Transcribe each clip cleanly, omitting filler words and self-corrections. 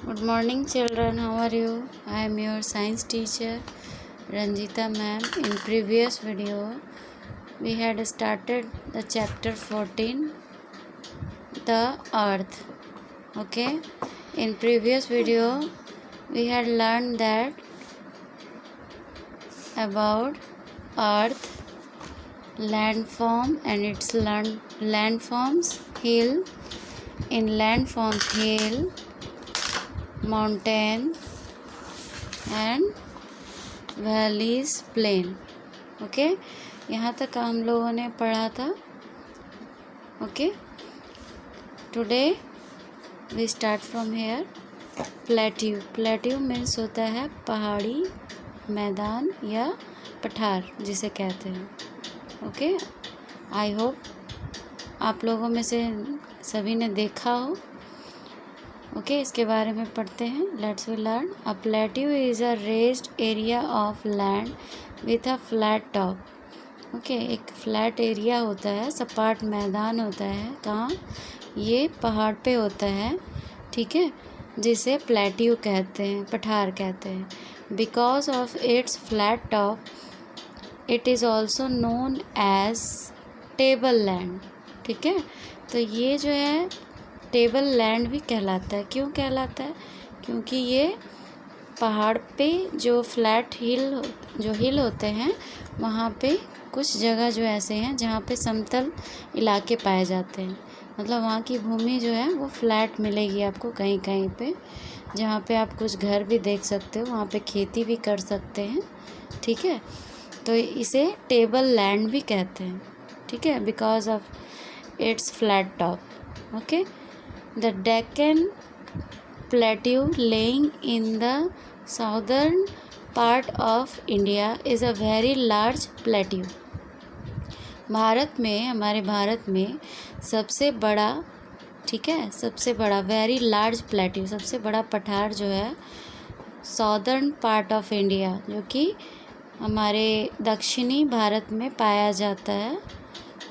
Good morning children, how are you? I am your science teacher Ranjita ma'am. In previous video we had started the chapter 14, the earth. Okay, in previous video we had learned that about earth, landform and its landforms, hill, in landforms hill, mountain and valleys, plain. Okay, यहाँ तक हम लोगों ने पढ़ा था. Okay, today we start from here. Plateau. Plateau means होता है पहाड़ी मैदान या पठार जिसे कहते हैं. ओके, आई होप आप लोगों में से सभी ने देखा हो. ओके, इसके बारे में पढ़ते हैं. Let's we learn. A plateau is a raised area of land with a flat top. Okay, एक फ्लैट एरिया होता है, सपाट मैदान होता है. कहाँ? ये पहाड़ पे होता है. ठीक है, जिसे प्लेट्यू कहते हैं, पठार कहते हैं. Because of its flat top it is also known as table land. ठीक है, तो ये जो है टेबल लैंड भी कहलाता है. क्यों कहलाता है? क्योंकि ये पहाड़ पे जो फ्लैट हिल होते हैं वहाँ पे कुछ जगह जो ऐसे हैं जहाँ पे समतल इलाके पाए जाते हैं. मतलब वहाँ की भूमि जो है वो फ्लैट मिलेगी आपको कहीं कहीं पे, जहाँ पे आप कुछ घर भी देख सकते हो, वहाँ पे खेती भी कर सकते हैं. ठीक है, तो इसे टेबल लैंड भी कहते हैं. ठीक है, because of its flat top. Okay, the Deccan Plateau laying in the southern part of India is a very large plateau. हमारे भारत में सबसे बड़ा, ठीक है, सबसे बड़ा वेरी लार्ज प्लेट्यू, सबसे बड़ा पठार जो है सॉदर्न पार्ट ऑफ इंडिया, जो कि हमारे दक्षिणी भारत में पाया जाता है,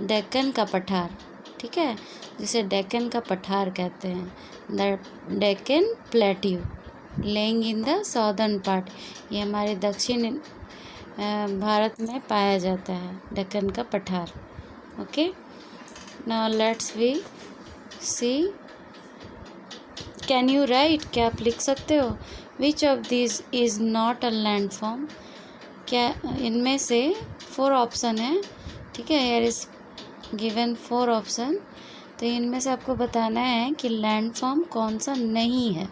डेक्कन का पठार. ठीक है, जिसे डेक्कन का पठार कहते हैं. The Deccan plateau laying in the southern part, ये हमारे दक्षिण भारत में पाया जाता है, डेक्कन का पठार. Okay, now let's we see. Can you write? क्या आप लिख सकते हो? Which of this is not a land form? क्या इनमें से 4 ऑप्शन है. ठीक है, हेयर इज गिवन 4 ऑप्शन. तो इनमें से आपको बताना है कि लैंड फॉर्म कौन सा नहीं है.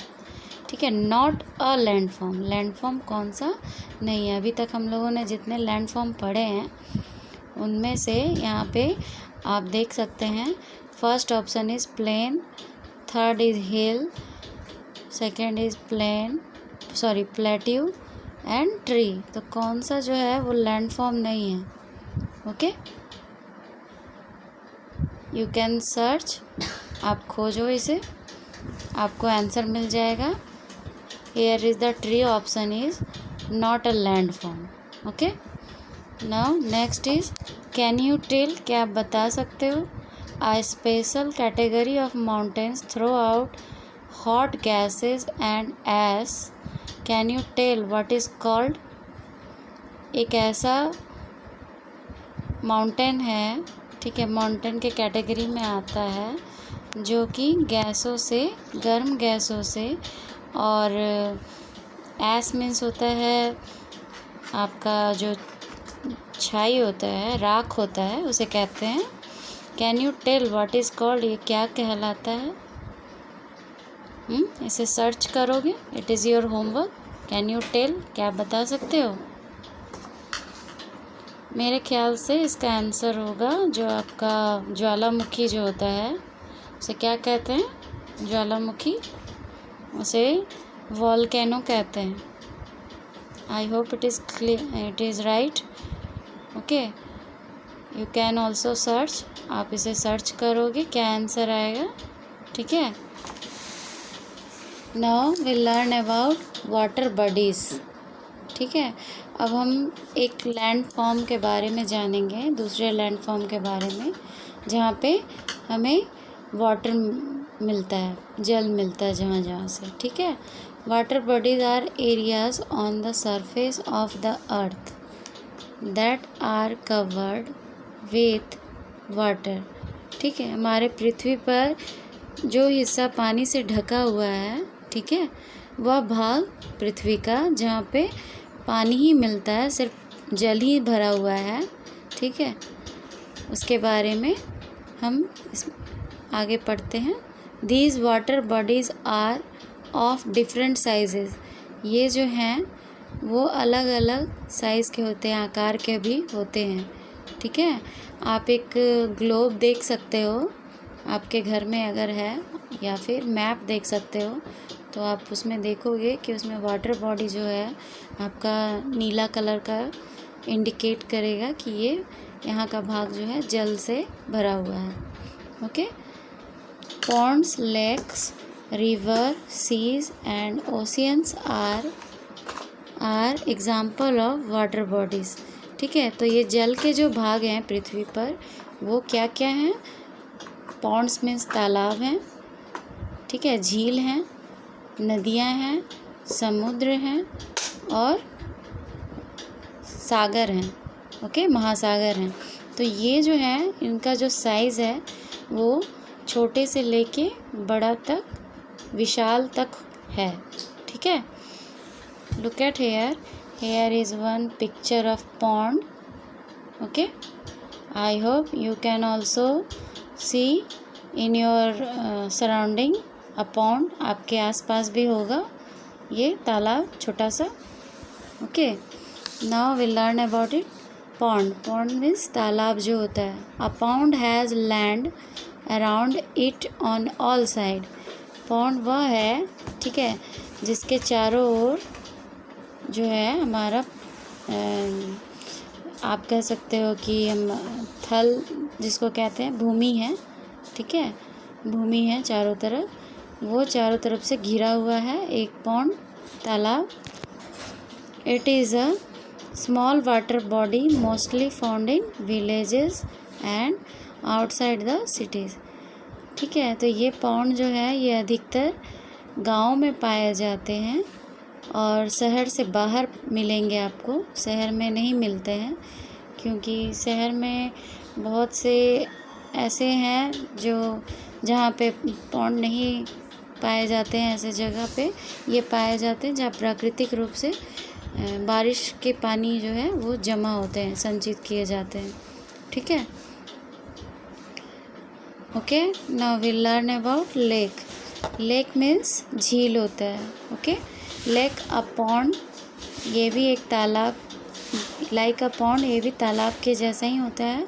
ठीक है, not a land form, land form कौन सा नहीं है. अभी तक हम लोगों ने जितने लैंड फॉर्म पढ़े हैं उनमें से यहाँ पे आप देख सकते हैं. First option is plain, third is hill, second is plateau and tree. तो कौन सा जो है वो लैंड फॉर्म नहीं है. Okay, you can search. आप खोजो इसे, आपको आंसर मिल जाएगा. Here is the tree option is not a land form. Okay, now next is can you tell? क्या आप बता सकते हो? A special category of mountains throw out hot gases and ash. Can you tell what is called? एक ऐसा mountain है, ठीक है, माउंटेन के कैटेगरी में आता है जो कि गैसों से, गर्म गैसों से, और एस मीन्स होता है आपका जो छाई होता है, राख होता है, उसे कहते हैं. Can you tell what is called? ये क्या कहलाता है? इसे सर्च करोगे. It is your homework. Can you tell? क्या आप बता सकते हो? मेरे ख्याल से इसका आंसर होगा जो आपका ज्वालामुखी जो होता है उसे क्या कहते हैं? ज्वालामुखी, उसे वॉल्केनो कहते हैं. I hope it is right. Okay, you can also search. आप इसे सर्च करोगे, क्या आंसर आएगा. ठीक है, now we learn about water bodies. ठीक है, अब हम एक लैंड फॉर्म के बारे में जानेंगे, दूसरे लैंड फॉर्म के बारे में, जहाँ पे हमें वाटर मिलता है, जल मिलता है जहाँ जहाँ से, ठीक है। Water bodies are areas on the surface of the earth that are covered with water, ठीक है। हमारे पृथ्वी पर जो हिस्सा पानी से ढका हुआ है, ठीक है, वह भाग पृथ्वी का जहाँ पे पानी ही मिलता है, सिर्फ जल ही भरा हुआ है, ठीक है। उसके बारे में हम आगे पढ़ते हैं। These water bodies are of different sizes, ये जो हैं वो अलग अलग साइज़ के होते हैं, आकार के भी होते हैं, ठीक है। आप एक ग्लोब देख सकते हो आपके घर में अगर है, या फिर मैप देख सकते हो, तो आप उसमें देखोगे कि उसमें वाटर बॉडी जो है आपका नीला कलर का इंडिकेट करेगा कि ये यहाँ का भाग जो है जल से भरा हुआ है, okay. Ponds, lakes, river, seas and oceans are example of water bodies, ठीक है। तो ये जल के जो भाग हैं पृथ्वी पर वो क्या क्या हैं? पॉन्ड्स मीन्स तालाब हैं, ठीक है, झील हैं, नदियाँ हैं, समुद्र हैं और सागर हैं, ओके, महासागर हैं। तो ये जो है इनका जो साइज़ है वो छोटे से लेके बड़ा तक, विशाल तक है, ठीक है। Look at here is one picture of pond, okay. I hope you can also see in your surrounding a pond, आपके आसपास भी होगा ये तालाब छोटा सा, okay. Now will learn about it. Pond means तालाब जो होता है। A pond has land around it on all side, pond वह है, ठीक है, जिसके चारों ओर जो है हमारा आप कह सकते हो कि हम थल जिसको कहते हैं, भूमि है, ठीक है, भूमि है चारों तरफ, वो चारों तरफ से घिरा हुआ है एक पॉन्ड, तालाब। It is a small water body mostly found in villages and outside the cities, ठीक है। तो ये पॉन्ड जो है ये अधिकतर गांव में पाए जाते हैं और शहर से बाहर मिलेंगे आपको, शहर में नहीं मिलते हैं, क्योंकि शहर में बहुत से ऐसे हैं जो जहाँ पे पॉन्ड नहीं पाए जाते हैं, ऐसे जगह पे ये पाए जाते हैं जहाँ प्राकृतिक रूप से बारिश के पानी जो है वो जमा होते हैं, संचित किए जाते हैं, ठीक है। Okay, now will learn about lake. Lake means झील होता है, ओके। लेक अ पॉन्ड, ये भी एक तालाब, लाइक अ पॉन्ड, ये भी तालाब के जैसा ही होता है।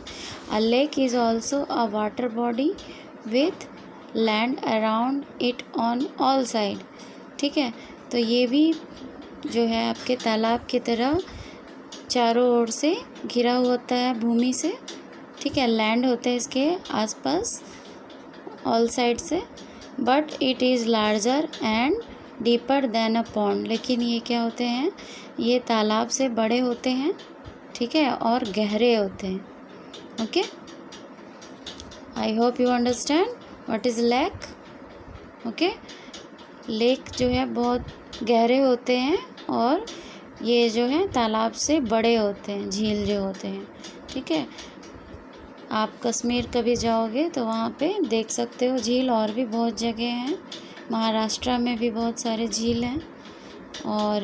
अ lake is also a water body with land around it on all side, ठीक है। तो ये भी जो है आपके तालाब की तरह चारों ओर से घिरा होता है भूमि से, ठीक है, लैंड होते हैं इसके आसपास ऑल साइड से। But it is larger and deeper than a pond, लेकिन ये क्या होते हैं, ये तालाब से बड़े होते हैं, ठीक है, और गहरे होते हैं, okay. I hope you understand what is lake, okay. Lake जो है बहुत गहरे होते हैं और ये जो है तालाब से बड़े होते हैं, झील जो होते हैं, ठीक है। आप कश्मीर कभी जाओगे तो वहाँ पे देख सकते हो झील, और भी बहुत जगह हैं, महाराष्ट्र में भी बहुत सारे झील हैं और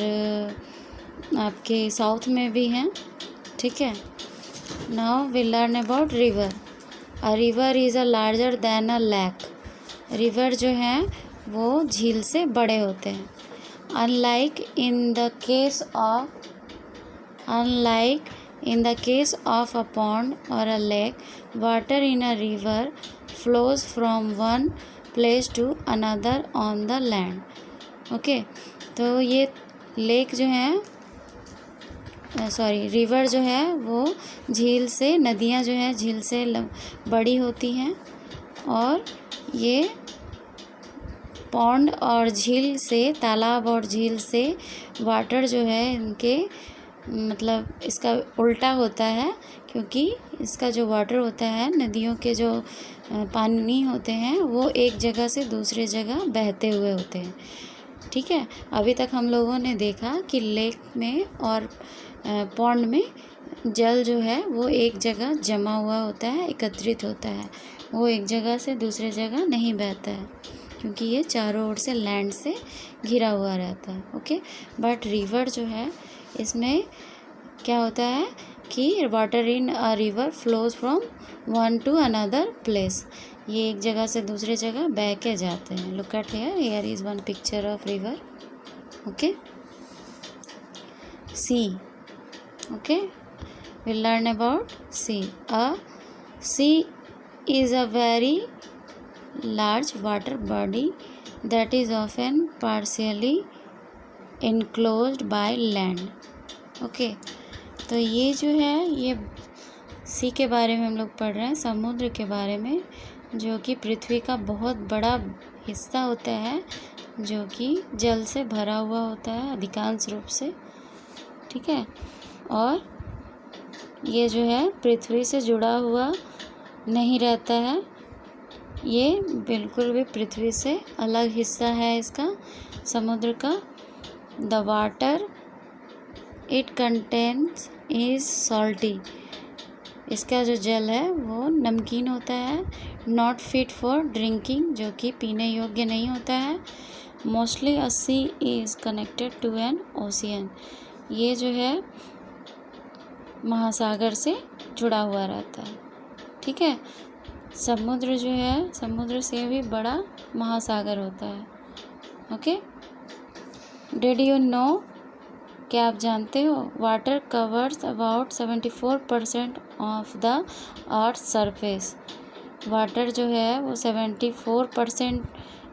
आपके साउथ में भी हैं, ठीक है। Now will learn about river. A river is a larger than a lake, river जो हैं वो झील से बड़े होते हैं। Unlike in the case of a pond और a lake, water in a river flows from one place to another on the land, okay. तो ये लेक जो है रिवर जो है वो झील से, नदियाँ जो है झील से बड़ी होती हैं, और ये पॉन्ड और झील से, तालाब और झील से वाटर जो है इनके मतलब इसका उल्टा होता है, क्योंकि इसका जो वाटर होता है, नदियों के जो पानी होते हैं वो एक जगह से दूसरे जगह बहते हुए होते हैं। ठीक है, अभी तक हम लोगों ने देखा कि लेक में और पॉन्ड में जल जो है वो एक जगह जमा हुआ होता है, एकत्रित होता है, वो एक जगह से दूसरे जगह नहीं बहता है, क्योंकि ये चारों ओर से लैंड से घिरा हुआ रहता है। ओके, बट रिवर जो है इसमें क्या होता है कि water in a river flows from one two another place, ये एक जगह से दूसरे जगह बह के जाते हैं। Look at here is one picture of river. Okay, see. Okay, we'll learn about sea. A sea is a very large water body that is often partially enclosed by land. Okay, तो ये जो है ये सी के बारे में हम लोग पढ़ रहे हैं, समुद्र के बारे में, जो कि पृथ्वी का बहुत बड़ा हिस्सा होता है, जो कि जल से भरा हुआ होता है अधिकांश रूप से। ठीक है, और ये जो है पृथ्वी से जुड़ा हुआ नहीं रहता है, ये बिल्कुल भी पृथ्वी से अलग हिस्सा है इसका, समुद्र का। The water it contains is salty, इसका जो जल है वो नमकीन होता है। नॉट फिट फॉर ड्रिंकिंग, जो कि पीने योग्य नहीं होता है। Mostly a sea is connected to an ocean, ये जो है महासागर से जुड़ा हुआ रहता है। ठीक है, समुद्र जो है समुद्र से भी बड़ा महासागर होता है। ओके, डिड यू नो, क्या आप जानते हो, water covers about 74% of the earth surface, water जो है वो 74%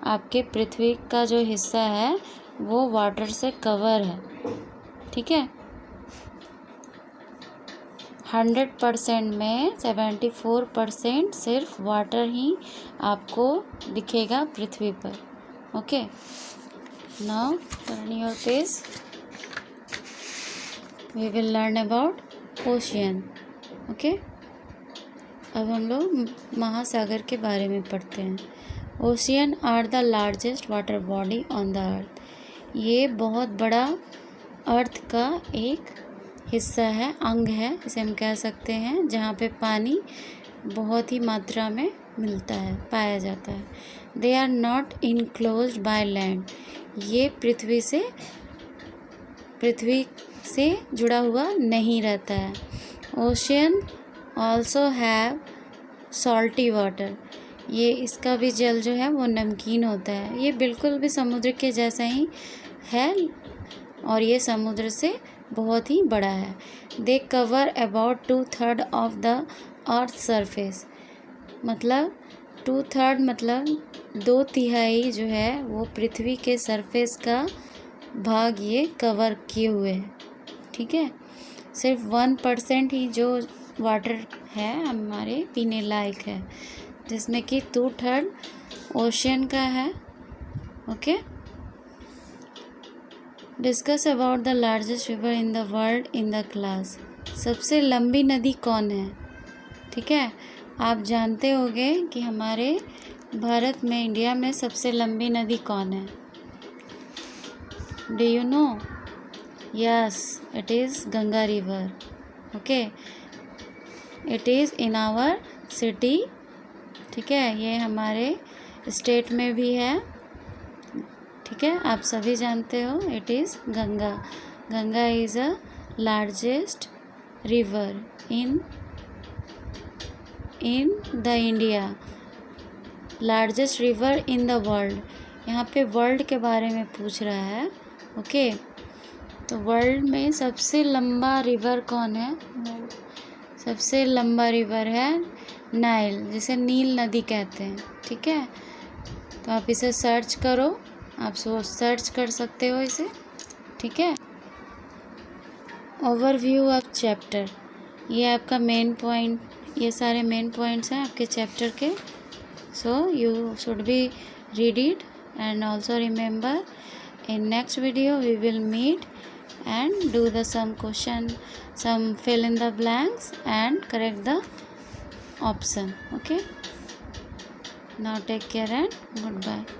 आपके पृथ्वी का जो हिस्सा है वो वाटर से कवर है। ठीक है, 100% में 74% सिर्फ वाटर ही आपको दिखेगा पृथ्वी पर। Okay, now turn your page, we will learn about ocean. Okay, अब हम लोग महासागर के बारे में पढ़ते हैं। Ocean are the largest water body on the earth, ये बहुत बड़ा अर्थ का एक हिस्सा है, अंग है, इसे हम कह सकते हैं, जहाँ पे पानी बहुत ही मात्रा में मिलता है, पाया जाता है। They are not enclosed by land, ये पृथ्वी से जुड़ा हुआ नहीं रहता है। Ocean also have salty water, ये इसका भी जल जो है वो नमकीन होता है, ये बिल्कुल भी समुद्र के जैसा ही है और ये समुद्र से बहुत ही बड़ा है। They cover about 2/3 of the earth surface, मतलब 2/3 मतलब 2/3 जो है वो पृथ्वी के सरफेस का भाग ये कवर किए हुए हैं। ठीक है, सिर्फ 1% ही जो वाटर है हमारे पीने लायक है, जिसमें कि 2/3 ओशियन का है। Okay, discuss about the largest river in the world in the class, सबसे लंबी नदी कौन है? ठीक है, आप जानते होंगे कि हमारे भारत में, इंडिया में सबसे लंबी नदी कौन है? Do you know? Yes, it is Ganga river. Okay, it is in our city. ठीक है, ये हमारे स्टेट में भी है। ठीक है, आप सभी जानते हो, it is Ganga. Ganga is a largest river in the India, largest river in the world. यहाँ पे वर्ल्ड के बारे में पूछ रहा है। ओके, तो वर्ल्ड में सबसे लंबा रिवर कौन है? सबसे लंबा रिवर है नाइल, जिसे नील नदी कहते हैं। ठीक है, तो आप इसे सर्च करो, आप सर्च कर सकते हो इसे। ठीक है, ओवरव्यू ऑफ चैप्टर, ये आपका मेन पॉइंट, ये सारे मेन पॉइंट्स हैं आपके चैप्टर के। So you should be read it and also remember. In next video we will meet and do the some question, some fill in the blanks and correct the option. Okay, now take care and goodbye.